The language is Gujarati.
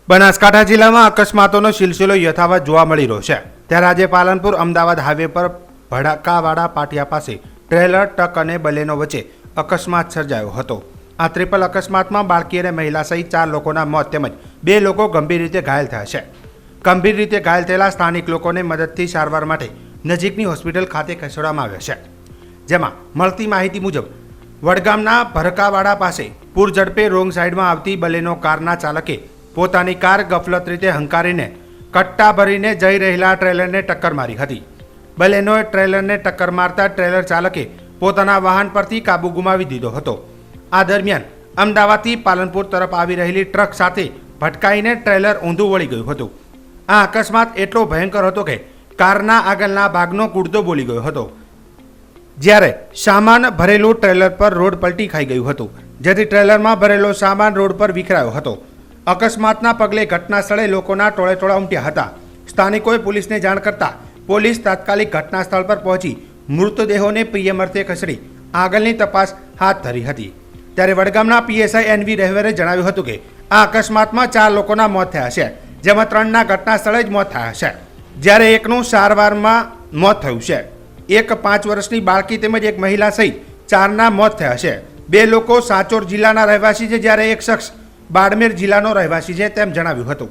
બનાસકાંઠા જિલ્લામાં અકસ્માતોનો સિલસિલો યથાવત જોવા મળી રહ્યો છે। ત્યારે આજે પાલનપુર અમદાવાદ હાઈવે પર ભડકાવાડા પાટિયા પાસે ટ્રેલર, ટ્રક અને બલેનો વચ્ચે અકસ્માત સર્જાયો હતો। આ ટ્રિપલ અકસ્માતમાં બાળકી અને મહિલા સહિત 4 લોકોના મોત તેમજ 2 લોકો ગંભીર રીતે ઘાયલ થયા છે। ગંભીર રીતે ઘાયલ થયેલા સ્થાનિક લોકોને મદદથી સારવાર માટે નજીકની હોસ્પિટલ ખાતે ખસેડવામાં આવ્યા છે। જેમાં મળતી માહિતી મુજબ વડગામના ભડકાવાડા પાસે પૂર ઝડપે રોંગ સાઈડમાં આવતી બલેનો કારના ચાલકે પોતાની કાર ગફલત રીતે હંકારીને કટ્ટા ભરીને જઈ રહેલા ટ્રેલરને ટક્કર મારી હતી। બલેનોએ ટ્રેલરને ટક્કર મારતા ટ્રેલર ચાલકે પોતાના વાહન પરથી કાબુ ગુમાવી દીધો હતો। આ દરમિયાન અમદાવાદથી પાલનપુર તરફ આવી રહેલી ટ્રક સાથે ભટકાઈને ટ્રેલર ઊંધું વળી ગયું હતું। આ અકસ્માત એટલો ભયંકર હતો કે કારના આગળના ભાગનો કૂદકો બોલી ગયો હતો, જ્યારે સામાન ભરેલું ટ્રેલર પર રોડ પલટી ખાઈ ગયું હતું, જેથી ટ્રેલરમાં ભરેલો સામાન રોડ પર વિખરાયો હતો। અકસ્માતના પગલે ઘટના સ્થળે લોકોના ટોળેટોળા ઉમટ્યા હતા। સ્થાનિકોએ પોલીસને જાણ કરતા પોલીસ તાત્કાલિક ઘટના સ્થળ પર પહોંચી મૃતદેહોને પીએમ અર્થે ખસેડી આગળની તપાસ હાથ ધરી હતી। ત્યારે વડગામના પીએસઆઈ એનવી રહેવરે જણાવ્યું હતું કે આ અકસ્માતમાં 4 લોકોના મોત થયા છે, જેમાં 3ના ઘટના સ્થળે જ મોત થયા છે, જ્યારે એકનું સારવારમાં મોત થયું છે। એક 5 વર્ષની બાળકી તેમજ એક મહિલા સહિત 4ના મોત થયા છે। 2 લોકો સાંચોર જિલ્લાના રહેવાસી છે, જ્યારે એક શખ્સ બાડમેર જિલ્લાનો રહેવાસી છે તેમ જણાવ્યું હતું।